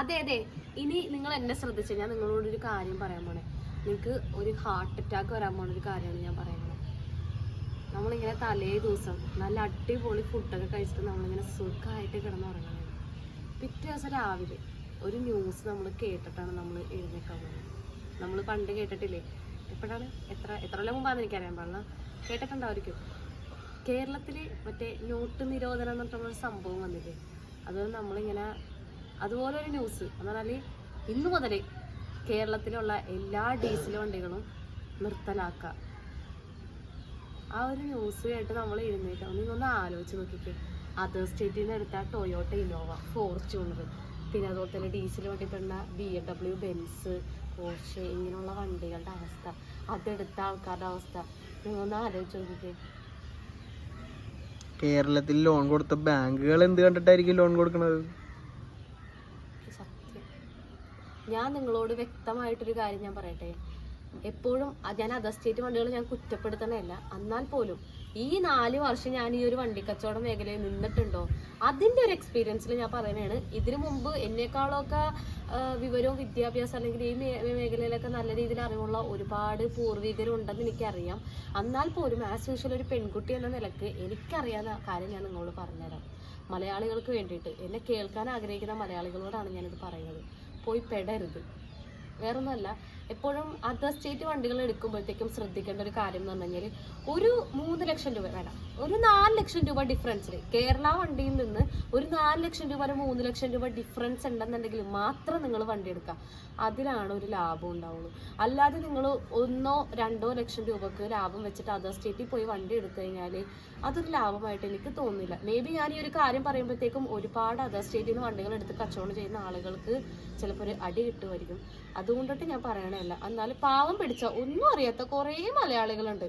അതെ അതെ, ഇനി നിങ്ങൾ എന്നെ ശ്രദ്ധിച്ചു. ഞാൻ നിങ്ങളോടൊരു കാര്യം പറയാൻ പോണേ. നിങ്ങൾക്ക് ഒരു ഹാർട്ട് അറ്റാക്ക് വരാൻ പോണ ഒരു കാര്യമാണ് ഞാൻ പറയുന്നത്. നമ്മളിങ്ങനെ തലേ ദിവസം നല്ല അടിപൊളി ഫുഡൊക്കെ കഴിച്ചിട്ട് നമ്മളിങ്ങനെ സുഖമായിട്ട് കിടന്നുറങ്ങണം. പിറ്റേ ദിവസം രാവിലെ ഒരു ന്യൂസ് നമ്മൾ കേട്ടിട്ടാണ് നമ്മൾ എഴുന്നേക്കാൻ പോകുന്നത്. നമ്മൾ പണ്ട് കേട്ടിട്ടില്ലേ, എപ്പോഴാണ് എത്ര മുമ്പാന്ന് എനിക്കറിയാൻ പാടില്ല, കേട്ടിട്ടുണ്ടായിരിക്കും. കേരളത്തിൽ മറ്റേ നോട്ട് നിരോധനം എന്നിട്ടുള്ളൊരു സംഭവം വന്നില്ലേ. അത് നമ്മളിങ്ങനെ അതുപോലെ ഒരു ന്യൂസ് എന്ന് പറഞ്ഞാൽ ഇന്നു മുതൽ കേരളത്തിലുള്ള എല്ലാ ഡീസൽ വണ്ടികളും നിർത്തലാക്കുക. ആ ഒരു ന്യൂസ് കേട്ട് നമ്മൾ എഴുന്നേറ്റ് നിങ്ങളൊന്ന് ആലോചിച്ച് നോക്കിക്കേ. അതർ സ്റ്റേറ്റിൽ നിന്ന് എടുത്ത ടൊയോട്ട ഇന്നോവ, ഫോർച്യൂണർ, പിന്നെ അതുപോലെ തന്നെ ഡീസൽ വണ്ടി പെടുന്ന BMW, ബെൻസ്, പോർഷെ ഇങ്ങനെയുള്ള വണ്ടികളുടെ അവസ്ഥ, അതെടുത്ത ആൾക്കാരുടെ അവസ്ഥ നിങ്ങളൊന്ന് ആലോചിച്ച് നോക്കിക്കേ. കേരളത്തിൽ ലോൺ കൊടുത്ത ബാങ്കുകൾ എന്ത് കണ്ടിട്ടായിരിക്കും ലോൺ കൊടുക്കുന്നത്? സത്യം. ഞാൻ നിങ്ങളോട് വ്യക്തമായിട്ടൊരു കാര്യം ഞാൻ പറയട്ടെ. എപ്പോഴും ഞാൻ അതർ സ്റ്റേറ്റ് വണ്ടികൾ ഞാൻ കുറ്റപ്പെടുത്തണമല്ല, എന്നാൽ പോലും ഈ 4 വർഷം ഞാൻ ഈ ഒരു വണ്ടി കച്ചവട മേഖലയിൽ നിന്നിട്ടുണ്ടോ, അതിൻ്റെ ഒരു എക്സ്പീരിയൻസിൽ ഞാൻ പറയുന്നതാണ്. ഇതിനു മുമ്പ് എന്നെക്കാളൊക്കെ വിവരവും വിദ്യാഭ്യാസം അല്ലെങ്കിൽ ഈ മേഖലയിലൊക്കെ നല്ല രീതിയിൽ അറിവുള്ള ഒരുപാട് പൂർവികരുണ്ടെന്ന് എനിക്കറിയാം. എന്നാൽ പോലും ആസ് യൂഷ്വൽ ഒരു പെൺകുട്ടി എന്ന നിലക്ക് എനിക്കറിയാവുന്ന കാര്യം ഞാൻ നിങ്ങളോട് പറഞ്ഞുതരാം. മലയാളികൾക്ക് വേണ്ടിയിട്ട്, എന്നെ കേൾക്കാൻ ആഗ്രഹിക്കുന്ന മലയാളികളോടാണ് ഞാനിത് പറയുന്നത്. പോയി പെടരുത്. വേറൊന്നുമല്ല, എപ്പോഴും അതർ സ്റ്റേറ്റ് വണ്ടികൾ എടുക്കുമ്പോഴത്തേക്കും ശ്രദ്ധിക്കേണ്ട ഒരു കാര്യം എന്ന് പറഞ്ഞു കഴിഞ്ഞാൽ, ഒരു 3 ലക്ഷം രൂപ വേണം, ഒരു 4 ലക്ഷം രൂപ ഡിഫറൻസിൽ കേരള വണ്ടിയിൽ നിന്ന് ഒരു 4 ലക്ഷം രൂപ 3 ലക്ഷം രൂപ ഡിഫറൻസ് ഉണ്ടെന്നുണ്ടെങ്കിൽ മാത്രം നിങ്ങൾ വണ്ടി എടുക്കുക. അതിലാണ് ഒരു ലാഭം ഉണ്ടാവുള്ളൂ. അല്ലാതെ നിങ്ങൾ 1-2 ലക്ഷം രൂപക്ക് ലാഭം വെച്ചിട്ട് അതർ സ്റ്റേറ്റിൽ പോയി വണ്ടി എടുത്തു കഴിഞ്ഞാൽ അതൊരു ലാഭമായിട്ട് എനിക്ക് തോന്നുന്നില്ല. മേ ബി ഞാൻ ഈ ഒരു കാര്യം പറയുമ്പോഴത്തേക്കും ഒരുപാട് അതർ സ്റ്റേറ്റിൽ നിന്ന് വണ്ടികൾ എടുത്ത് കച്ചവടം ചെയ്യുന്ന ആളുകൾക്ക് ചിലപ്പോൾ ഒരു അടി കിട്ടുമായിരിക്കും. അതുകൊണ്ടിട്ട് ഞാൻ പറയണല്ല. എന്നാൽ പാവം പിടിച്ച ഒന്നും അറിയാത്ത കുറേ മലയാളികളുണ്ട്.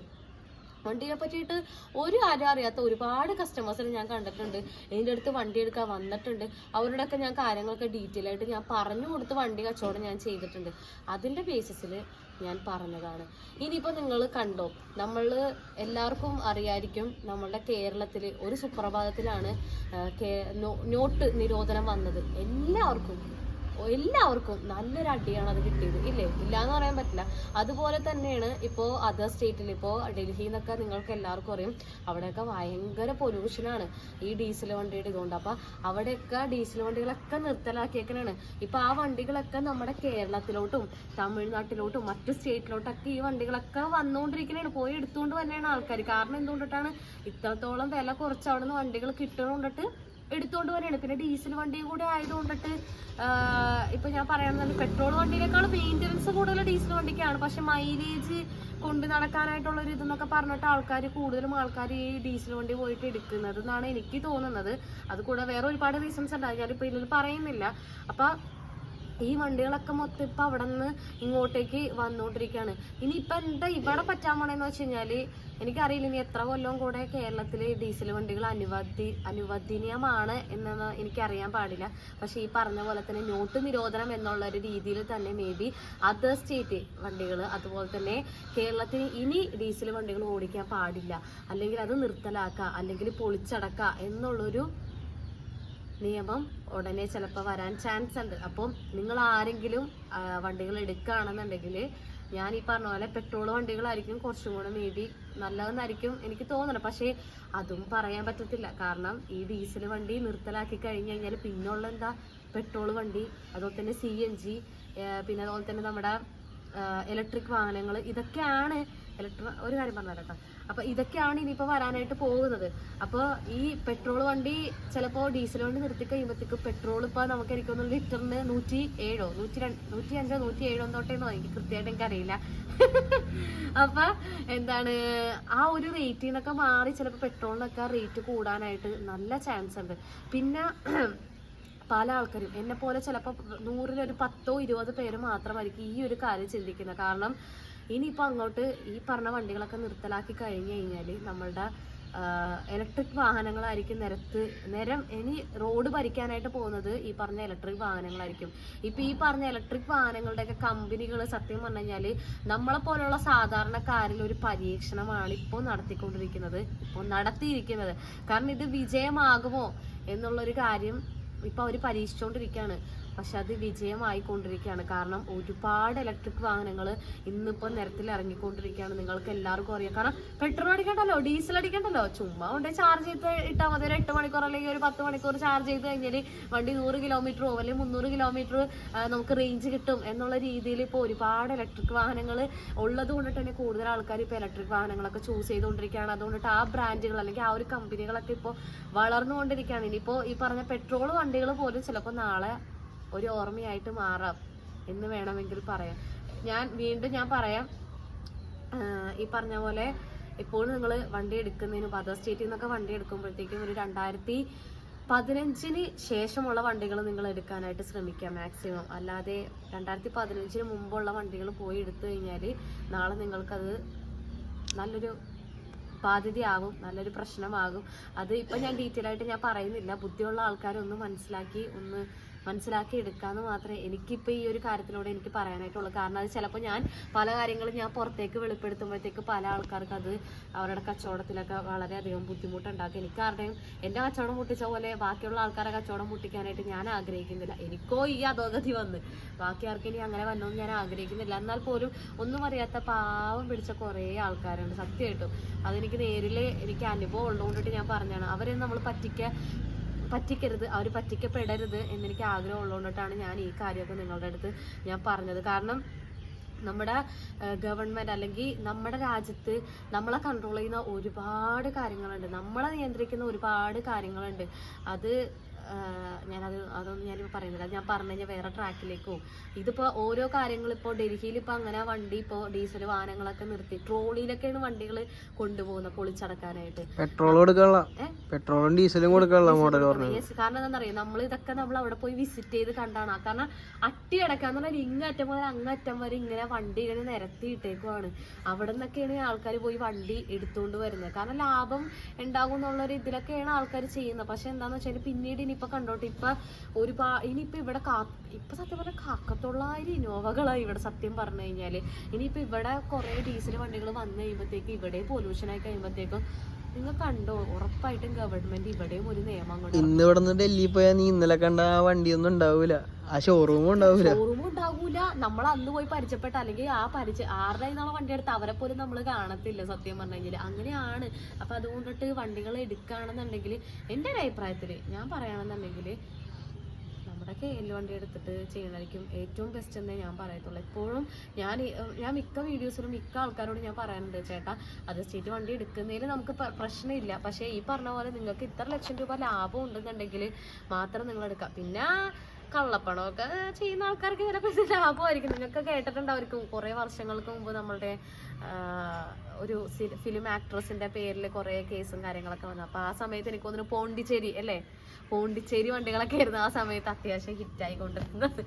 വണ്ടിയെ പറ്റിയിട്ട് ഒരു കാര്യം അറിയാത്ത ഒരുപാട് കസ്റ്റമേഴ്സിനെ ഞാൻ കണ്ടിട്ടുണ്ട്. എൻ്റെ അടുത്ത് വണ്ടി എടുക്കാൻ വന്നിട്ടുണ്ട്. അവരോടൊക്കെ ഞാൻ കാര്യങ്ങളൊക്കെ ഡീറ്റെയിൽ ആയിട്ട് ഞാൻ പറഞ്ഞു കൊടുത്ത് വണ്ടി കച്ചവടം ഞാൻ ചെയ്തിട്ടുണ്ട്. അതിൻ്റെ ബേസിസിൽ ഞാൻ പറഞ്ഞതാണ്. ഇനിയിപ്പോൾ നിങ്ങൾ കണ്ടോ, നമ്മൾ എല്ലാവർക്കും അറിയായിരിക്കും, നമ്മളുടെ കേരളത്തിൽ ഒരു സുപ്രഭാതത്തിലാണ് നോട്ട് നിരോധനം വന്നത്. എല്ലാവർക്കും നല്ലൊരു അടിയാണ് അത് കിട്ടിയത്, ഇല്ലേ? ഇല്ല എന്ന് പറയാൻ പറ്റില്ല. അതുപോലെ തന്നെയാണ് ഇപ്പോൾ അതർ സ്റ്റേറ്റിൽ, ഇപ്പോൾ ഡൽഹി എന്നൊക്കെ നിങ്ങൾക്ക് എല്ലാവർക്കും അറിയും, അവിടെയൊക്കെ ഭയങ്കര പൊല്യൂഷനാണ് ഈ ഡീസൽ വണ്ടിയുടെ ഇതുകൊണ്ട്. അപ്പം അവിടെയൊക്കെ ഡീസൽ വണ്ടികളൊക്കെ നിർത്തലാക്കിയേക്കണാണ്. ഇപ്പം ആ വണ്ടികളൊക്കെ നമ്മുടെ കേരളത്തിലോട്ടും തമിഴ്നാട്ടിലോട്ടും മറ്റു സ്റ്റേറ്റിലോട്ടൊക്കെ ഈ വണ്ടികളൊക്കെ വന്നുകൊണ്ടിരിക്കുന്നതാണ്. പോയി എടുത്തുകൊണ്ട് തന്നെയാണ് ആൾക്കാർ. കാരണം എന്തുകൊണ്ടിട്ടാണ്, ഇത്രത്തോളം വില കുറച്ച് അവിടെ നിന്ന് വണ്ടികൾ കിട്ടുന്നതുകൊണ്ടിട്ട് എടുത്തുകൊണ്ട് തന്നെയാണ്. പിന്നെ ഡീസൽ വണ്ടിയും കൂടെ ആയതുകൊണ്ടിട്ട് ഇപ്പൊ ഞാൻ പറയുന്നത്, പെട്രോൾ വണ്ടിയിലേക്കാൾ മെയിൻ്റനൻസ് കൂടുതൽ ഡീസൽ വണ്ടിക്കാണ്. പക്ഷെ മൈലേജ് കൊണ്ട് നടക്കാനായിട്ടുള്ള ഒരു ഇതെന്നൊക്കെ പറഞ്ഞിട്ട് കൂടുതലും ആൾക്കാർ ഈ ഡീസൽ വണ്ടി പോയിട്ട് എടുക്കുന്നത് എന്നാണ് എനിക്ക് തോന്നുന്നത്. അത് കൂടെ വേറെ ഒരുപാട് റീസൺസ് ഉണ്ടാകും, ഞാനിപ്പോൾ ഇതിൽ പറയുന്നില്ല. അപ്പൊ ഈ വണ്ടികളൊക്കെ മൊത്തം ഇപ്പം അവിടെ നിന്ന് ഇങ്ങോട്ടേക്ക് വന്നുകൊണ്ടിരിക്കുകയാണ്. ഇനിയിപ്പോൾ എന്താ ഇവിടെ പറ്റാൻ പോണെന്ന് വെച്ച് കഴിഞ്ഞാൽ, എനിക്കറിയില്ല ഇനി എത്ര കൊല്ലം കൂടെ കേരളത്തിൽ ഡീസൽ വണ്ടികൾ അനുവദനീയമാണ് എന്നൊന്നും എനിക്കറിയാൻ പാടില്ല. പക്ഷേ ഈ പറഞ്ഞ പോലെ തന്നെ നോട്ട് നിരോധനം എന്നുള്ള ഒരു രീതിയിൽ തന്നെ മേ ബി അതർ സ്റ്റേറ്റ് വണ്ടികൾ, അതുപോലെ തന്നെ കേരളത്തിൽ ഇനി ഡീസൽ വണ്ടികൾ ഓടിക്കാൻ പാടില്ല, അല്ലെങ്കിൽ അത് നിർത്തലാക്കുക, അല്ലെങ്കിൽ പൊളിച്ചടക്കുക എന്നുള്ളൊരു നിയമം ഉടനെ ചിലപ്പോൾ വരാൻ ചാൻസ് ഉണ്ട്. അപ്പം നിങ്ങൾ ആരെങ്കിലും വണ്ടികൾ എടുക്കുകയാണെന്നുണ്ടെങ്കിൽ ഞാൻ ഈ പറഞ്ഞ പോലെ പെട്രോൾ വണ്ടികളായിരിക്കും കുറച്ചും കൂടെ മേ ബി നല്ലതെന്നായിരിക്കും എനിക്ക് തോന്നുന്നത്. പക്ഷേ അതും പറയാൻ പറ്റത്തില്ല. കാരണം ഈ ഡീസൽ വണ്ടി നിർത്തലാക്കി കഴിഞ്ഞ് കഴിഞ്ഞാൽ പിന്നുള്ള എന്താ, പെട്രോൾ വണ്ടി, അതുപോലെ തന്നെ CNG, പിന്നെ അതുപോലെ തന്നെ നമ്മുടെ ഇലക്ട്രിക് വാഹനങ്ങൾ, ഇതൊക്കെയാണ് ഒരു കാര്യം പറഞ്ഞാൽ കേട്ടോ. അപ്പോൾ ഇതൊക്കെയാണ് ഇനിയിപ്പോൾ വരാനായിട്ട് പോകുന്നത്. അപ്പോൾ ഈ പെട്രോൾ വണ്ടി ചിലപ്പോൾ ഡീസൽ വണ്ടി നിർത്തി കഴിയുമ്പോഴത്തേക്ക് പെട്രോൾ ഇപ്പോൾ നമുക്ക് എനിക്കൊന്ന് ലിറ്ററിന് 107, 105, 107 തൊട്ടേന്നോ എനിക്ക് കൃത്യമായിട്ട് എനിക്കറിയില്ല. അപ്പം എന്താണ്, ആ ഒരു റേറ്റിൽ നിന്നൊക്കെ മാറി ചിലപ്പോൾ പെട്രോളിനൊക്കെ റേറ്റ് കൂടാനായിട്ട് നല്ല ചാൻസ് ഉണ്ട്. പിന്നെ പല ആൾക്കാരും എന്നെ പോലെ ചിലപ്പോൾ 100-ൽ 10-20 പേര് മാത്രമായിരിക്കും ഈ ഒരു കാര്യം ചിന്തിക്കുന്നത്. കാരണം ഇനിയിപ്പോൾ അങ്ങോട്ട് ഈ പറഞ്ഞ വണ്ടികളൊക്കെ നിർത്തലാക്കി കഴിഞ്ഞ് കഴിഞ്ഞാൽ നമ്മളുടെ ഇലക്ട്രിക് വാഹനങ്ങളായിരിക്കും ഇനി റോഡ് ഭരിക്കാനായിട്ട് പോകുന്നത് ഈ പറഞ്ഞ ഇലക്ട്രിക് വാഹനങ്ങളായിരിക്കും. ഇപ്പം ഈ പറഞ്ഞ ഇലക്ട്രിക് വാഹനങ്ങളുടെയൊക്കെ കമ്പനികൾ സത്യം പറഞ്ഞു കഴിഞ്ഞാൽ നമ്മളെ പോലുള്ള സാധാരണക്കാരിൽ ഒരു പരീക്ഷണമാണ് ഇപ്പോൾ നടത്തിയിരിക്കുന്നത്. കാരണം ഇത് വിജയമാകുമോ എന്നുള്ളൊരു കാര്യം ഇപ്പൊ അവർ പരീക്ഷിച്ചുകൊണ്ടിരിക്കുകയാണ്. പക്ഷെ അത് വിജയമായിക്കൊണ്ടിരിക്കുകയാണ്. കാരണം ഒരുപാട് ഇലക്ട്രിക് വാഹനങ്ങൾ ഇന്നിപ്പോൾ നിരത്തിൽ ഇറങ്ങിക്കൊണ്ടിരിക്കുകയാണ്. നിങ്ങൾക്ക് എല്ലാവർക്കും അറിയാം. കാരണം പെട്രോൾ അടിക്കണ്ടല്ലോ, ഡീസൽ അടിക്കണ്ടല്ലോ, ചുമ്മാ കൊണ്ട് ചാർജ് ചെയ്ത് ഇട്ടാൽ മതി. ഒരു 8 മണിക്കൂർ അല്ലെങ്കിൽ ഒരു 10 മണിക്കൂർ ചാർജ് ചെയ്ത് കഴിഞ്ഞാൽ വണ്ടി 100 കിലോമീറ്ററോ അല്ലെങ്കിൽ 300 കിലോമീറ്റർ നമുക്ക് റേഞ്ച് കിട്ടും എന്നുള്ള രീതിയിൽ ഇപ്പോൾ ഒരുപാട് ഇലക്ട്രിക് വാഹനങ്ങൾ ഉള്ളത് കൊണ്ടിട്ട് തന്നെ കൂടുതൽ ആൾക്കാർ ഇപ്പോൾ ഇലക്ട്രിക് വാഹനങ്ങളൊക്കെ ചൂസ് ചെയ്തുകൊണ്ടിരിക്കുകയാണ്. അതുകൊണ്ടിട്ട് ആ ബ്രാൻഡുകൾ അല്ലെങ്കിൽ ആ ഒരു കമ്പനികളൊക്കെ ഇപ്പോൾ വളർന്നുകൊണ്ടിരിക്കുകയാണ്. ഇനിയിപ്പോൾ ഈ പറഞ്ഞ പെട്രോൾ വണ്ടികൾ പോലും ചിലപ്പോൾ നാളെ ഒരു ഓർമ്മയായിട്ട് മാറാം എന്ന് വേണമെങ്കിൽ പറയാം. ഞാൻ പറയാം, ഈ പറഞ്ഞ പോലെ ഇപ്പോൾ നിങ്ങൾ വണ്ടി എടുക്കുന്നതിന് അതർ സ്റ്റേറ്റിൽ നിന്നൊക്കെ വണ്ടി എടുക്കുമ്പോഴത്തേക്കും ഒരു 2015 ശേഷമുള്ള വണ്ടികൾ നിങ്ങൾ എടുക്കാനായിട്ട് ശ്രമിക്കുക മാക്സിമം. അല്ലാതെ 2015 മുമ്പുള്ള വണ്ടികൾ പോയി എടുത്തു കഴിഞ്ഞാൽ നാളെ നിങ്ങൾക്കത് നല്ലൊരു ബാധ്യതയാകും, നല്ലൊരു പ്രശ്നമാകും. അത് ഇപ്പം ഞാൻ ഡീറ്റെയിൽ ആയിട്ട് ഞാൻ പറയുന്നില്ല. ബുദ്ധിയുള്ള ആൾക്കാരൊന്ന് മനസ്സിലാക്കി എടുക്കാമെന്ന് മാത്രമേ എനിക്കിപ്പോൾ ഈ ഒരു കാര്യത്തിലൂടെ എനിക്ക് പറയാനായിട്ടുള്ളൂ. കാരണം അത് ചിലപ്പോൾ ഞാൻ പല കാര്യങ്ങളും ഞാൻ പുറത്തേക്ക് വെളിപ്പെടുത്തുമ്പോഴത്തേക്ക് പല ആൾക്കാർക്ക് അത് അവരുടെ കച്ചവടത്തിലൊക്കെ വളരെയധികം ബുദ്ധിമുട്ടുണ്ടാക്കും. എനിക്കാരുടെയും എൻ്റെ കച്ചവടം മുട്ടിച്ച പോലെ ബാക്കിയുള്ള ആൾക്കാരെ കച്ചവടം മുട്ടിക്കാനായിട്ട് ഞാൻ ആഗ്രഹിക്കുന്നില്ല. എനിക്കോ ഈ അധോഗതി വന്ന് ബാക്കി ആർക്കും ഇനി അങ്ങനെ വന്നൊന്നും ഞാൻ ആഗ്രഹിക്കുന്നില്ല. എന്നാൽ പോലും ഒന്നും അറിയാത്ത പാവം പിടിച്ച കുറേ ആൾക്കാരുണ്ട് സത്യമായിട്ടും. അതെനിക്ക് നേരിൽ എനിക്ക് അനുഭവം ഉള്ളതുകൊണ്ടിട്ട് ഞാൻ പറഞ്ഞാണ്. അവരെ നമ്മൾ പറ്റിക്കരുത്, അവർ പറ്റിക്കപ്പെടരുത് എന്നെനിക്ക് ആഗ്രഹം ഉള്ളതുകൊണ്ടിട്ടാണ് ഞാൻ ഈ കാര്യമൊക്കെ നിങ്ങളുടെ അടുത്ത് ഞാൻ പറഞ്ഞത്. കാരണം നമ്മുടെ ഗവൺമെൻറ് അല്ലെങ്കിൽ നമ്മുടെ രാജ്യത്ത് നമ്മളെ കൺട്രോൾ ചെയ്യുന്ന ഒരുപാട് കാര്യങ്ങളുണ്ട്, നമ്മളെ നിയന്ത്രിക്കുന്ന ഒരുപാട് കാര്യങ്ങളുണ്ട്. അതൊന്നും ഞാനിപ്പോൾ പറയുന്നില്ല. ഞാൻ പറഞ്ഞു കഴിഞ്ഞാൽ വേറെ ട്രാക്കിലേക്ക് പോകും. ഇതിപ്പോൾ ഓരോ കാര്യങ്ങൾ ഇപ്പോൾ ഡൽഹിയിൽ ഇപ്പോൾ അങ്ങനെ വണ്ടി ഇപ്പോൾ ഡീസൽ വാഹനങ്ങളൊക്കെ നിർത്തി ട്രോളിയിലൊക്കെയാണ് വണ്ടികൾ കൊണ്ടുപോകുന്നത് പൊളിച്ചടക്കാനായിട്ട്. പെട്രോളും ഡീസലും കൊടുക്കാനുള്ള മോഡൽ പറഞ്ഞു. കാരണം എന്താണെന്നറിയാം, നമ്മൾ അവിടെ പോയി വിസിറ്റ് ചെയ്ത് കണ്ടാണ്. കാരണം അട്ടിയടക്കാന്ന് പറഞ്ഞാൽ ഇങ്ങറ്റം മുതൽ അങ്ങറ്റം വരെ ഇങ്ങനെ വണ്ടി ഇങ്ങനെ നിരത്തിയിട്ടേക്കുവാണ്. അവിടെ നിന്നൊക്കെയാണ് ആൾക്കാർ പോയി വണ്ടി എടുത്തുകൊണ്ട് വരുന്നത്. കാരണം ലാഭം ഉണ്ടാകും എന്നുള്ളൊരു ഇതിലൊക്കെയാണ് ആൾക്കാർ ചെയ്യുന്നത്. പക്ഷെ എന്താണെന്ന് വെച്ചാൽ പിന്നീട് ഇനിയിപ്പോൾ കണ്ടോട്ടെ, ഇനിയിപ്പോൾ ഇവിടെ ഇപ്പം സത്യം പറഞ്ഞാൽ 1,900 ഇന്നോവകളാണ് ഇവിടെ സത്യം പറഞ്ഞു കഴിഞ്ഞാൽ. ഇനിയിപ്പോൾ ഇവിടെ കുറേ ഡീസൽ വണ്ടികൾ വന്നു കഴിയുമ്പോഴത്തേക്ക് ഇവിടെ പൊല്യൂഷനായി കഴിയുമ്പോഴത്തേക്കും നിങ്ങൾ കണ്ടോ, ഉറപ്പായിട്ടും ഗവൺമെന്റ് ഇവിടെയും ഒരു നിയമം കൊണ്ട്. ഇന്ന് ഇവിടെ നിന്ന് ഡൽഹി പോയാൽ നീ ഇന്നലെ കണ്ട ആ വണ്ടിയൊന്നും ഉണ്ടാവൂല, ആ ഷോറൂമും ഉണ്ടാവൂല. നമ്മൾ അന്ന് പോയി പരിചയപ്പെട്ട അല്ലെങ്കിൽ ആരുടെ നിന്നുള്ള വണ്ടി എടുത്ത് അവരെ പോലും നമ്മൾ കാണത്തില്ല സത്യം പറഞ്ഞു കഴിഞ്ഞാൽ. അങ്ങനെയാണ്. അപ്പൊ അതുകൊണ്ടിട്ട് വണ്ടികൾ എടുക്കുകയാണെന്നുണ്ടെങ്കിൽ എൻ്റെ ഒരു അഭിപ്രായത്തിൽ ഞാൻ പറയുകയാണെന്നുണ്ടെങ്കിൽ നമ്മുടെ KL വണ്ടി എടുത്തിട്ട് ചെയ്യണമായിരിക്കും ഏറ്റവും ബെസ്റ്റ് എന്നേ ഞാൻ പറയത്തുള്ളൂ. എപ്പോഴും ഞാൻ മിക്ക വീഡിയോസിലും മിക്ക ആൾക്കാരോട് ഞാൻ പറയാനുണ്ട്, ചേട്ടാ അതർ സ്റ്റേറ്റ് വണ്ടി എടുക്കുന്നതിൽ നമുക്ക് പ്രശ്നമില്ല, പക്ഷേ ഈ പറഞ്ഞ പോലെ നിങ്ങൾക്ക് ഇത്ര ലക്ഷം രൂപ ലാഭം ഉണ്ടെന്നുണ്ടെങ്കിൽ മാത്രം നിങ്ങൾ എടുക്കാം. പിന്നെ കള്ളപ്പണമൊക്കെ ചെയ്യുന്ന ആൾക്കാർക്ക് ചിലപ്പോൾ ഇത് ലാഭമായിരിക്കും. നിങ്ങൾക്ക് കേട്ടിട്ടുണ്ടായിരിക്കും കുറേ വർഷങ്ങൾക്ക് മുമ്പ് നമ്മളുടെ ഒരു ഫിലിം ആക്ട്രസിന്റെ പേരിൽ കുറേ കേസും കാര്യങ്ങളൊക്കെ വന്നു. അപ്പോൾ ആ സമയത്ത് എനിക്ക് തോന്നുന്നു പോണ്ടിച്ചേരി വണ്ടികളൊക്കെ ആയിരുന്നു ആ സമയത്ത് അത്യാവശ്യം ഹിറ്റായിക്കൊണ്ടിരുന്നത്.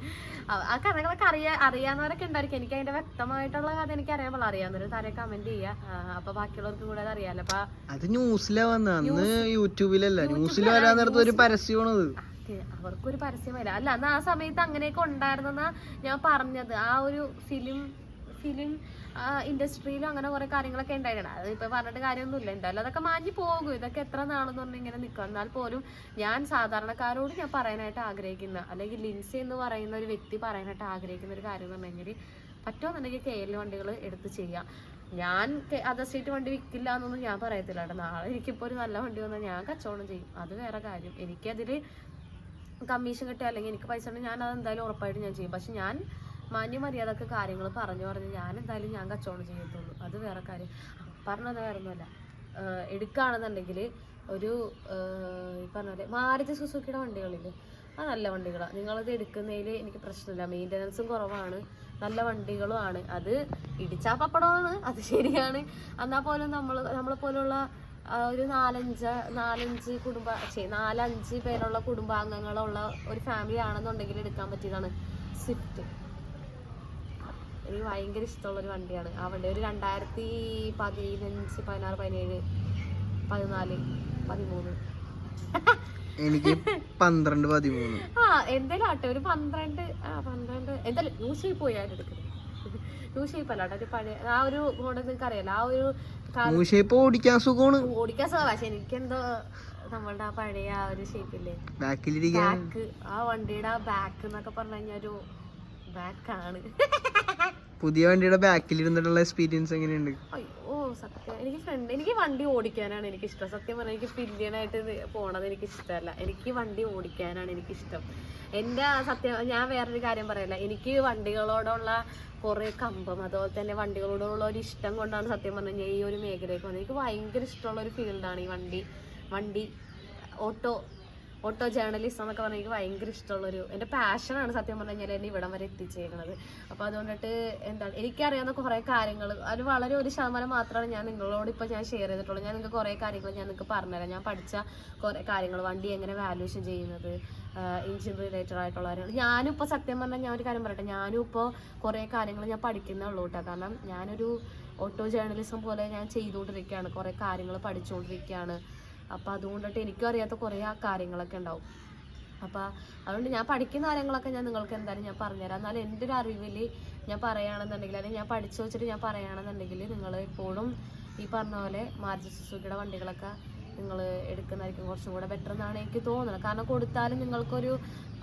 ആ കഥകളൊക്കെ അറിയാവുന്നവരൊക്കെ ഉണ്ടായിരിക്കും. എനിക്ക് അതിന്റെ വ്യക്തമായിട്ടുള്ള കഥ എനിക്ക് അറിയാൻ പാടില്ല. അറിയാവുന്നൊരു താരെ കമന്റ് ചെയ്യുക, അപ്പൊ ബാക്കിയുള്ളവർക്കും കൂടെ അത് അറിയാലോ. അപ്പൊ അത് ന്യൂസിലാ വന്ന യൂട്യൂബിലല്ല, ന്യൂസിൽ വരാൻ നേരത്തെ ഒരു പരസ്യമാണത്. അവർക്കൊരു പരസ്യമല്ല അല്ല, അന്ന് ആ സമയത്ത് അങ്ങനെയൊക്കെ ഉണ്ടായിരുന്നെന്നാ ഞാൻ പറഞ്ഞത്. ആ ഒരു ഫിലിം ഇൻഡസ്ട്രിയിലും അങ്ങനെ കുറെ കാര്യങ്ങളൊക്കെ ഉണ്ടായിരുന്നു. അത് ഇപ്പൊ പറഞ്ഞിട്ട് കാര്യമൊന്നുമില്ല. എന്തായാലും അതൊക്കെ മാഞ്ഞു പോകും. ഇതൊക്കെ എത്ര നാളെന്ന് പറഞ്ഞാൽ ഇങ്ങനെ നിൽക്കും. എന്നാൽ പോലും ഞാൻ സാധാരണക്കാരോട് ഞാൻ പറയാനായിട്ട് ആഗ്രഹിക്കുന്ന, അല്ലെങ്കിൽ ലിൻസി എന്ന് പറയുന്ന ഒരു വ്യക്തി പറയാനായിട്ട് ആഗ്രഹിക്കുന്ന ഒരു കാര്യം എന്ന് പറഞ്ഞു കഴിഞ്ഞാൽ, പറ്റുമെന്നുണ്ടെങ്കിൽ KL വണ്ടികൾ എടുത്ത് ചെയ്യാം. ഞാൻ അതർ സ്റ്റേറ്റ് വണ്ടി വിൽക്കില്ല എന്നൊന്നും ഞാൻ പറയത്തില്ല കേട്ടോ. നാളെ എനിക്കിപ്പോൾ ഒരു നല്ല വണ്ടി വന്നാൽ ഞാൻ കച്ചവടം ചെയ്യും, അത് വേറെ കാര്യം. എനിക്കതിൽ കമ്മീഷൻ കിട്ടുക അല്ലെങ്കിൽ എനിക്ക് പൈസ ഉണ്ടെങ്കിൽ ഞാൻ അത് എന്തായാലും ഉറപ്പായിട്ട് ഞാൻ ചെയ്യും. പക്ഷെ ഞാൻ മാന്യമര്യാദക്ക് കാര്യങ്ങൾ പറഞ്ഞ് ഞാൻ എന്തായാലും ഞാൻ കച്ചവടം ചെയ്യത്തുള്ളൂ, അത് വേറെ കാര്യം. പറഞ്ഞത് വേറെ ഒന്നുമല്ല. എടുക്കുകയാണെന്നുണ്ടെങ്കിൽ ഒരു പറഞ്ഞ പോലെ മാരുതി സുസുക്കിയുടെ വണ്ടികളില്ലേ, അത് നല്ല വണ്ടികളാണ്. നിങ്ങളത് എടുക്കുന്നതിൽ എനിക്ക് പ്രശ്നമില്ല. മെയിൻ്റനൻസും കുറവാണ്, നല്ല വണ്ടികളുമാണ്. അത് ഇടിച്ചാ പപ്പടമാണ്, അത് ശരിയാണ്. എന്നാൽ പോലും നമ്മളെ പോലുള്ള ഒരു 4-5 പേരുള്ള കുടുംബാംഗങ്ങളുള്ള ഒരു ഫാമിലി ആണെന്നുണ്ടെങ്കിൽ എടുക്കാൻ പറ്റിയതാണ് സ്വിഫ്റ്റ്. എനിക്ക് ഭയങ്കര ഇഷ്ടമുള്ളൊരു വണ്ടിയാണ് ആ വണ്ടി. ഒരു 2015, 16, 17, 14, 13 എനിക്ക് 12, 13 എന്തായാലും ആട്ടെ, ഒരു 12 എന്തായാലും ന്യൂ ഷേപ്പ് പോയി ആയിട്ട് എടുക്കുന്നത്. ന്യൂ ഷേപ്പ് അല്ല കേട്ടോ, ഒരു പഴയ ആ ഒരു മോഡൽ നിങ്ങൾക്ക് അറിയാലോ. ആ ഒരു ഓടിക്കാൻ സുഖമാണ്. പക്ഷെ എനിക്കെന്തോ നമ്മളുടെ ആ പഴയ ആ ഒരു ഷേപ്പില്ലേ ബാക്കിലിരിക്കാൻ ബാക്ക്, ആ വണ്ടിയുടെ ആ ബാക്ക് എന്നൊക്കെ പറഞ്ഞു കഴിഞ്ഞാൽ ഒരു ബാക്കാണ്. പുതിയ വണ്ടിയുടെ ബാക്കിൽ ഇരുന്നിട്ടുള്ള എക്സ്പീരിയൻസ് എങ്ങനെയുണ്ട്? അയ്യോ സത്യം, എനിക്ക് വണ്ടി ഓടിക്കാനാണ് എനിക്കിഷ്ടം. സത്യം പറഞ്ഞാൽ എനിക്ക് പില്ലിയനായിട്ട് പോണത് എനിക്ക് ഇഷ്ടമല്ല. എനിക്ക് വണ്ടി ഓടിക്കാനാണ് എനിക്കിഷ്ടം. എൻ്റെ സത്യം, ഞാൻ വേറൊരു കാര്യം പറയല്ല, എനിക്ക് വണ്ടികളോടുള്ള കുറേ കമ്പം, അതുപോലെ തന്നെ വണ്ടികളോടുള്ള ഒരു ഇഷ്ടം കൊണ്ടാണ് സത്യം പറഞ്ഞു കഴിഞ്ഞാൽ ഈ ഒരു മേഖലയ്ക്ക് വന്നത്. എനിക്ക് ഭയങ്കര ഇഷ്ടമുള്ള ഒരു ഫീൽഡാണ് ഈ വണ്ടി ഓട്ടോ ജേർണലിസം എന്നൊക്കെ പറഞ്ഞാൽ എനിക്ക് ഭയങ്കര ഇഷ്ടമുള്ളൊരു എൻ്റെ പാഷനാണ് സത്യം പറഞ്ഞു കഴിഞ്ഞാൽ എന്നെ ഇവിടം വരെ എത്തിച്ചേക്കുന്നത്. അപ്പോൾ അതുകൊണ്ടിട്ട് എന്താണ് എനിക്കറിയാവുന്ന കുറേ കാര്യങ്ങൾ, അത് വളരെ 1% മാത്രമാണ് ഞാൻ നിങ്ങളോട് ഇപ്പോൾ ഞാൻ ഷെയർ ചെയ്തിട്ടുള്ളൂ. ഞാൻ നിങ്ങൾക്ക് കുറേ കാര്യങ്ങൾ ഞാൻ നിങ്ങൾക്ക് പറഞ്ഞുതരാം. ഞാൻ പഠിച്ച കുറേ കാര്യങ്ങൾ, വണ്ടി എങ്ങനെ വാല്യൂഷൻ ചെയ്യുന്നത്, എഞ്ചിൻ റിലേറ്റഡ് ആയിട്ടുള്ള കാര്യങ്ങൾ. ഞാനും ഇപ്പോൾ സത്യം പറഞ്ഞാൽ ഞാൻ ഒരു കാര്യം പറയട്ടെ, ഞാനും ഇപ്പോൾ കുറേ കാര്യങ്ങൾ ഞാൻ പഠിക്കുന്നേ ഉള്ളൂ കേട്ടോ. കാരണം ഞാനൊരു ഓട്ടോ ജേർണലിസം പോലെ ഞാൻ ചെയ്തുകൊണ്ടിരിക്കുകയാണ്, കുറേ കാര്യങ്ങൾ പഠിച്ചുകൊണ്ടിരിക്കുകയാണ്. അപ്പോൾ അതുകൊണ്ടിട്ട് എനിക്കും അറിയാത്ത കുറേ കാര്യങ്ങളൊക്കെ ഉണ്ടാവും. അപ്പോൾ അതുകൊണ്ട് ഞാൻ പഠിക്കുന്ന കാര്യങ്ങളൊക്കെ ഞാൻ നിങ്ങൾക്ക് എന്തായാലും ഞാൻ പറഞ്ഞുതരാം. എന്നാലും എൻ്റെ ഒരു അറിവിൽ ഞാൻ പറയുകയാണെന്നുണ്ടെങ്കിൽ, അല്ലെങ്കിൽ ഞാൻ പഠിച്ചു വെച്ചിട്ട് ഞാൻ പറയുകയാണെന്നുണ്ടെങ്കിൽ, നിങ്ങൾ എപ്പോഴും ഈ പറഞ്ഞ പോലെ മാരുതി സുസുക്കിയുടെ വണ്ടികളൊക്കെ നിങ്ങൾ എടുക്കുന്നതായിരിക്കും കുറച്ചും കൂടെ ബെറ്റർ എന്നാണ് എനിക്ക് തോന്നുന്നത്. കാരണം കൊടുത്താലും നിങ്ങൾക്കൊരു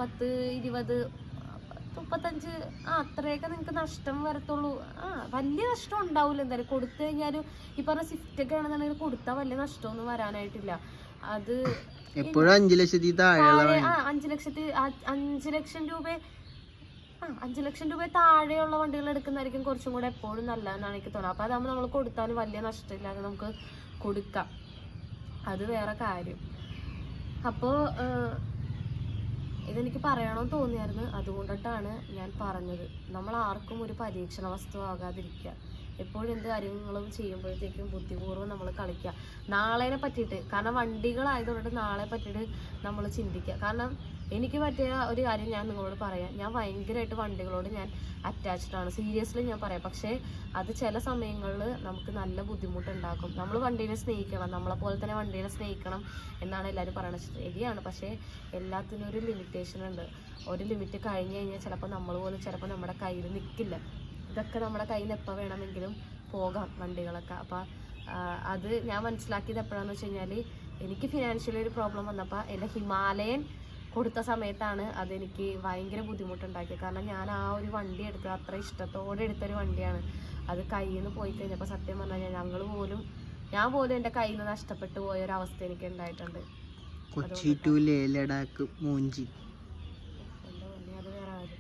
10, 20, 35 അത്രയൊക്കെ നിങ്ങൾക്ക് നഷ്ടം വരത്തുള്ളൂ. വലിയ നഷ്ടം ഉണ്ടാവില്ല. എന്തായാലും കൊടുത്തു കഴിഞ്ഞാലും ഈ പറഞ്ഞ സ്വിഫ്റ്റൊക്കെ ആണെന്നുണ്ടെങ്കിൽ കൊടുത്താൽ വലിയ നഷ്ടമൊന്നും വരാനായിട്ടില്ല. അത് എപ്പോഴും 5 ലക്ഷത്തിൽ താഴെ 5 ലക്ഷം രൂപ 5 ലക്ഷം രൂപ താഴെയുള്ള വണ്ടികൾ എടുക്കുന്നതായിരിക്കും കുറച്ചും കൂടെ എപ്പോഴും നല്ലതെന്നാണ് എനിക്ക് തോന്നുന്നത്. അപ്പോൾ അതാകുമ്പോൾ നമ്മൾ കൊടുത്താലും വലിയ നഷ്ടമില്ലാതെ നമുക്ക് കൊടുക്കാം. അത് വേറെ കാര്യം. അപ്പോൾ ഇതെനിക്ക് പറയണമെന്ന് തോന്നിയായിരുന്നു, അതുകൊണ്ടിട്ടാണ് ഞാൻ പറഞ്ഞത്. നമ്മൾ ആർക്കും ഒരു പരീക്ഷണ വസ്തു ആകാതിരിക്കുക. എപ്പോഴും എന്ത് കാര്യങ്ങളും ചെയ്യുമ്പോഴത്തേക്കും ബുദ്ധിപൂർവ്വം നമ്മൾ കളിക്കുക. നാളെനെ പറ്റിയിട്ട്, കാരണം വണ്ടികളായതുകൊണ്ട് നാളെ പറ്റിയിട്ട് നമ്മൾ ചിന്തിക്കുക. കാരണം എനിക്ക് പറ്റിയ ഒരു കാര്യം ഞാൻ നിങ്ങളോട് പറയാം, ഞാൻ ഭയങ്കരമായിട്ട് വണ്ടികളോട് ഞാൻ അറ്റാച്ച്ഡ് ആണ്, സീരിയസ്ലി ഞാൻ പറയാം. പക്ഷേ അത് ചില സമയങ്ങളിൽ നമുക്ക് നല്ല ബുദ്ധിമുട്ടുണ്ടാക്കും. നമ്മൾ വണ്ടീനെ സ്നേഹിക്കണം, നമ്മളെപ്പോലെ തന്നെ വണ്ടീനെ സ്നേഹിക്കണം എന്നാണ് എല്ലാവരും പറയുന്നത്. ശരിയാണ്, പക്ഷേ എല്ലാത്തിനും ഒരു ലിമിറ്റേഷൻ ഉണ്ട്. ഒരു ലിമിറ്റ് കഴിഞ്ഞ് കഴിഞ്ഞാൽ ചിലപ്പോൾ നമ്മൾ പോലും ചിലപ്പോൾ നമ്മുടെ കയ്യിൽ നിൽക്കില്ല. ഇതൊക്കെ നമ്മുടെ കയ്യിൽ നിന്ന് എപ്പോൾ വേണമെങ്കിലും പോകാം വണ്ടികളൊക്കെ. അപ്പോൾ അത് ഞാൻ മനസ്സിലാക്കിയത് എപ്പോഴാണെന്ന് വെച്ച് കഴിഞ്ഞാൽ, എനിക്ക് ഫിനാൻഷ്യലി ഒരു പ്രോബ്ലം വന്നപ്പോൾ എൻ്റെ ഹിമാലയൻ കൊടുത്ത സമയത്താണ് അതെനിക്ക് ഭയങ്കര ബുദ്ധിമുട്ടുണ്ടാക്കിയത്. കാരണം ഞാൻ ആ ഒരു വണ്ടി എടുത്ത് അത്ര ഇഷ്ടത്തോടെ എടുത്തൊരു വണ്ടിയാണ്. അത് കയ്യിൽ നിന്ന് പോയി കഴിഞ്ഞപ്പോൾ സത്യം പറഞ്ഞാൽ ഞാൻ പോലും എൻ്റെ കയ്യിൽ നിന്ന് നഷ്ടപ്പെട്ടു പോയൊരവസ്ഥ എനിക്ക് ഉണ്ടായിട്ടുണ്ട്. കൊച്ചി ടു ലേ ലഡാക്ക് മൂഞ്ചി. അത് വേറെ കാര്യം.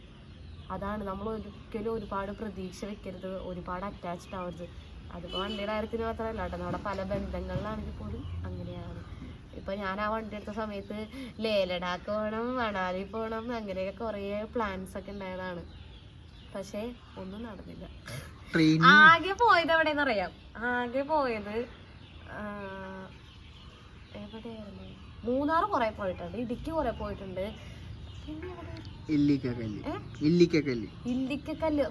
അതാണ് നമ്മൾ ഒരിക്കലും ഒരുപാട് പ്രതീക്ഷ വെക്കരുത്, ഒരുപാട് അറ്റാച്ച്ഡ് ആവരുത്. അതിപ്പോൾ വണ്ടിയുടെ കാര്യത്തിന് മാത്രമല്ല കേട്ടോ, നമ്മുടെ പല ബന്ധങ്ങളിലാണെങ്കിൽ പോലും അങ്ങനെയാണ്. ഇപ്പം ഞാൻ ആ വണ്ടി എടുത്ത സമയത്ത് ലഡാക്ക് പോകണം, മണാലി പോകണം, അങ്ങനെയൊക്കെ കുറേ പ്ലാൻസ് ഒക്കെ ഉണ്ടായതാണ്. പക്ഷേ ഒന്നും നടന്നില്ല. ആകെ പോയത് എവിടെയെന്ന് അറിയാം? ആകെ പോയത് എവിടെയായിരുന്നു? മൂന്നാർ കുറെ പോയിട്ടുണ്ട്, ഇടുക്കി കുറെ പോയിട്ടുണ്ട്, ഇല്ലിക്കക്കല്ല്,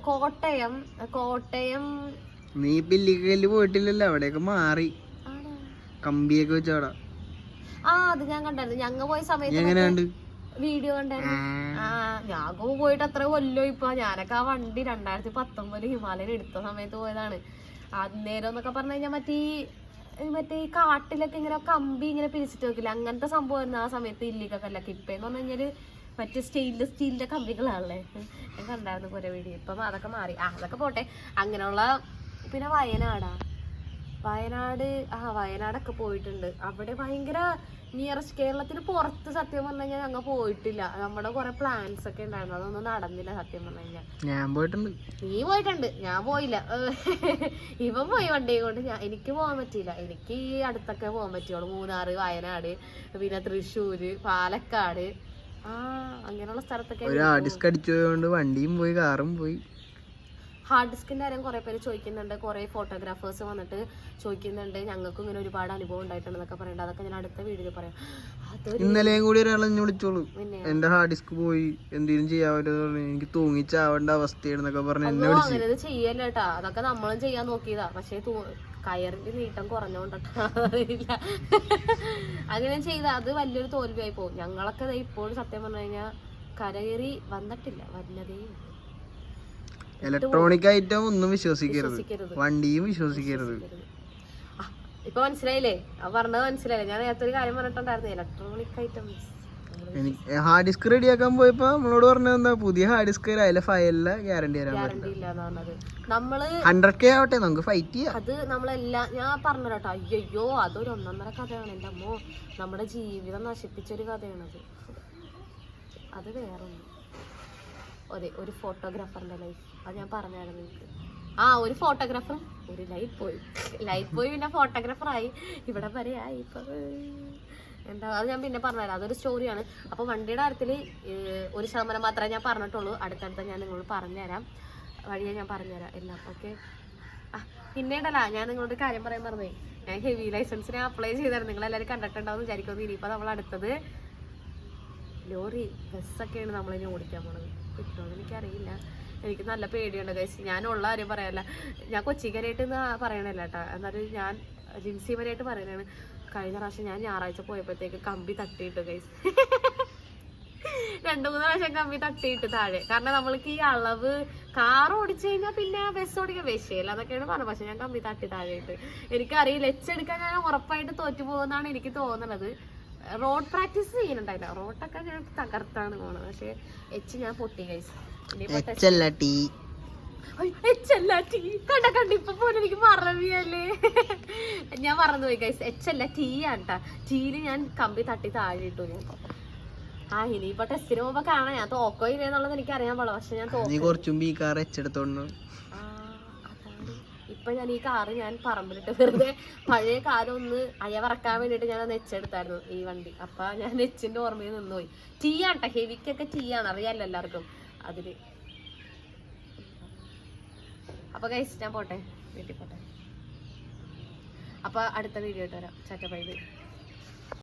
കോട്ടയം. നീ ഇപ്പൊ ഇല്ലിക്കക്കല്ല് പോയിട്ടില്ലല്ലോ? അവിടെയൊക്കെ മാറി കമ്പിയൊക്കെ വെച്ചോടാ. അത് ഞാൻ കണ്ടായിരുന്നു. ഞങ്ങൾ പോയ സമയത്ത് വീഡിയോ കണ്ടായിരുന്നു. ഞാനൊക്കെ പോയിട്ട് അത്ര കൊല്ലോ. ഇപ്പൊ ഞാനൊക്കെ ആ വണ്ടി 2019 ഹിമാലയൻ എടുത്ത സമയത്ത് പോയതാണ്. അന്നേരം എന്നൊക്കെ പറഞ്ഞു കഴിഞ്ഞാൽ മറ്റേ ഈ കാട്ടിലൊക്കെ ഇങ്ങനെ കമ്പി ഇങ്ങനെ പിരിച്ചിട്ട് വെക്കില്ല, അങ്ങനത്തെ സംഭവമായിരുന്നു ആ സമയത്ത് ഇല്ലിക്കക്കല്ലൊക്കെ. ഇപ്പെന്ന് പറഞ്ഞു കഴിഞ്ഞാല് മറ്റേ സ്റ്റീലിന്റെ കമ്പികളാണല്ലേ. ഞാൻ കണ്ടായിരുന്നു കുറെ വീഡിയോ. ഇപ്പം അതൊക്കെ മാറി. അതൊക്കെ പോട്ടെ. അങ്ങനെയുള്ള പിന്നെ വയനാടൊക്കെ പോയിട്ടുണ്ട്. അവിടെ ഭയങ്കര നിയറസ്റ്റ്, കേരളത്തിന് പുറത്ത് സത്യം പറഞ്ഞു കഴിഞ്ഞാൽ ഞങ്ങൾ പോയിട്ടില്ല. നമ്മുടെ കുറെ പ്ലാൻസ് ഒക്കെ ഉണ്ടായിരുന്നു, അതൊന്നും നടന്നില്ല സത്യം പറഞ്ഞു കഴിഞ്ഞാൽ. ഞാൻ പോയിട്ടുണ്ട്. നീ പോയിട്ടുണ്ട്, ഞാൻ പോയില്ല. ഇവൻ പോയി വണ്ടിയെ കൊണ്ട്. എനിക്ക് പോകാൻ പറ്റിയില്ല. എനിക്ക് ഈ അടുത്തൊക്കെ പോകാൻ പറ്റുള്ളൂ. മൂന്നാറ്, വയനാട്, പിന്നെ തൃശ്ശൂര്, പാലക്കാട്, അങ്ങനെയുള്ള സ്ഥലത്തൊക്കെ വണ്ടിയും പോയി കാറും പോയി. ഹാർഡ് ഡിസ്കിന്റെ കാര്യം കുറെ പേര് ചോദിക്കുന്നുണ്ട്, കുറെ ഫോട്ടോഗ്രാഫേഴ്സ് വന്നിട്ട് ചോദിക്കുന്നുണ്ട്. ഞങ്ങൾക്കും ഇങ്ങനെ ഒരുപാട് അനുഭവം ഉണ്ടായിട്ടുണ്ടെന്നൊക്കെ പറയുന്നുണ്ട്. അതൊക്കെ ഞാൻ അടുത്ത വീഡിയോയിൽ പറയാം. ഇന്നലെയും കൂടി ഒരാളെ വിളിച്ചോളൂ, എന്റെ ഹാർഡ് ഡിസ്ക് പോയി, എന്തെങ്കിലും ചെയ്യാൻ പറ്റുമോ, എനിക്ക് തൂങ്ങിച്ചാവേണ്ട അവസ്ഥയാണെന്നൊക്കെ പറഞ്ഞു എന്നെ വിളിച്ചു. അങ്ങനെ ചെയ്യല്ല കേട്ടാ, അതൊക്കെ നമ്മളും ചെയ്യാൻ നോക്കിയതാ. പക്ഷെ കയറിന്റെ നീട്ടം കുറഞ്ഞോണ്ടറിയില്ല. അങ്ങനെ ചെയ്ത അത് വലിയൊരു തോൽവിയായി പോകും. ഞങ്ങളൊക്കെ ഇപ്പോഴും സത്യം പറഞ്ഞു കഴിഞ്ഞാൽ കരകയറി വന്നിട്ടില്ല, വരുന്നതേ. ഇലക്ട്രോണിക് ഐറ്റം ഒന്നും വിശ്വസിക്കരുത്, വണ്ടിയും വിശ്വസിക്കരുത്. ഇപ്പൊ മനസ്സിലായില്ലേ? പറഞ്ഞത് മനസ്സിലായില്ലേ? ഞാൻ നേരത്തെ ഒരു കാര്യം പറഞ്ഞിട്ടുണ്ടായിരുന്നു, ഇലക്ട്രോണിക് ഐറ്റംസ്. എനിക്ക് ഹാർഡ് ഡിസ്ക് റെഡിയാക്കാൻ പോയപ്പോ നമ്മളോട് പറഞ്ഞത് എന്താ, പുതിയ ഹാർഡ് ഡിസ്ക് അതിലെ ഫയലില് ഗ്യാരണ്ടി ഗ്യാരണ്ടി ഇല്ലാന്ന് പറഞ്ഞത്. നമ്മള് 100K ആവട്ടെ, നമുക്ക് ഫൈറ്റ് ചെയ്യാം. അത് നമ്മളെല്ലാം ഞാൻ പറഞ്ഞു കേട്ടോ. അയ്യോ അതൊരു 1.5 കഥയാണ് എൻ്റെ അമ്മോ. നമ്മുടെ ജീവിതം നശിപ്പിച്ചൊരു കഥയാണത്. അത് വേറൊന്നും. അതെ, ഒരു ഫോട്ടോഗ്രാഫറിന്റെ ലൈഫ്. അത് ഞാൻ പറഞ്ഞായിരുന്നു നിങ്ങൾക്ക്. ഒരു ഫോട്ടോഗ്രാഫർ, ഒരു ലൈഫ് പോയി പിന്നെ ഫോട്ടോഗ്രാഫറായി, ഇവിടെ വരെ ആയി. ഇപ്പൊ എന്താ, അത് ഞാൻ പിന്നെ പറഞ്ഞുതരാം, അതൊരു സ്റ്റോറിയാണ്. അപ്പോൾ വണ്ടിയുടെ കാര്യത്തിൽ 1% മാത്രമേ ഞാൻ പറഞ്ഞിട്ടുള്ളൂ. അടുത്തടുത്ത ഞാൻ നിങ്ങളോട് പറഞ്ഞുതരാം, വഴിയെ ഞാൻ പറഞ്ഞുതരാം എല്ലാം. ഓക്കെ. പിന്നെ ഉണ്ടല്ല, ഞാൻ നിങ്ങളോട് കാര്യം പറയാൻ പറഞ്ഞേ, ഞാൻ ഹെവി ലൈസൻസിന് അപ്ലൈ ചെയ്തായിരുന്നു. നിങ്ങളെല്ലാവരും കണ്ടിട്ടുണ്ടാവും വിചാരിക്കുന്നു. ഇനിയിപ്പോൾ നമ്മൾ അടുത്തത് ലോറി, ബസ്സൊക്കെയാണ് നമ്മളിനി ഓടിക്കാൻ പോണത്. കിട്ടുമെന്ന് എനിക്കറിയില്ല, എനിക്ക് നല്ല പേടിയുണ്ട് ഗൈസ്. ഞാനുള്ള കാര്യം പറയാനല്ല, ഞാൻ കൊച്ചിക്കരായിട്ട് പറയണല്ല കേട്ടോ, എന്നാലും ഞാൻ ജിൻസി വരെയായിട്ട് പറയണതാണ്. കഴിഞ്ഞ പ്രാവശ്യം ഞാൻ ഞായറാഴ്ച പോയപ്പോഴത്തേക്ക് കമ്പി തട്ടിയിട്ട് ഗൈസ്. 2-3 പ്രാവശ്യം കമ്പി തട്ടിയിട്ട് താഴെ. കാരണം നമ്മൾക്ക് ഈ അളവ് കാർ ഓടിച്ചു കഴിഞ്ഞാൽ പിന്നെ ബസ് ഓടിക്കാൻ വിഷയമില്ല എന്നൊക്കെയാണ് പറഞ്ഞത്. പക്ഷെ ഞാൻ കമ്പി തട്ടി താഴെയിട്ട്. എനിക്കറിയില്ല, എച്ചെടുക്കാൻ ഞാൻ ഉറപ്പായിട്ട് തോറ്റു പോകുമെന്നാണ് എനിക്ക് തോന്നുന്നത്. റോഡ് പ്രാക്ടീസ് ചെയ്യുന്നുണ്ടായില്ല, റോഡൊക്കെ ഞാൻ തകർത്താണ് പോണത്. പക്ഷെ ഞാൻ പൊട്ടി ഗൈസ്. കണ്ടിപ്പൊ പോലെ എനിക്ക് മറവിയല്ലേ, ഞാൻ മറന്നുപോയി ഗൈസ്. എച്ചല്ല, ടീ ആണ് കേട്ടാ. ടീയില് ഞാൻ കമ്പി തട്ടി താഴെ ഇട്ടു ഞാൻ. ഇനിയിപ്പൊ ടെസ്റ്റിന് പോകുമ്പോ കാണാം ഞാൻ തോക്കോ ഇല്ലെന്നുള്ളത് എനിക്ക് അറിയാൻ പാടില്ല. പക്ഷെ ഞാൻ ഇപ്പൊ ഞാൻ ഈ കാറ് ഞാൻ പറമ്പിലിട്ട് വെറുതെ പഴയ കാലം ഒന്ന് അയവറക്കാൻ വേണ്ടിട്ട് ഞാൻ ഒന്ന് എച്ചെടുത്തായിരുന്നു ഈ വണ്ടി. അപ്പൊ ഞാൻ എച്ചിന്റെ ഓർമ്മയിൽ നിന്നുപോയി. ടീ ആണ്ട്ടാ, ഹെവിക്കൊക്കെ ടീ ആണ്, അറിയാലോ എല്ലാവർക്കും അതില്. അപ്പൊ ഗൈസ് ഞാൻ പോട്ടെ, വീട്ടിൽ പോട്ടെ. അപ്പൊ അടുത്ത വീഡിയോ ഇട്ട് വരാം. ചാറ്റ ബൈ ബൈ.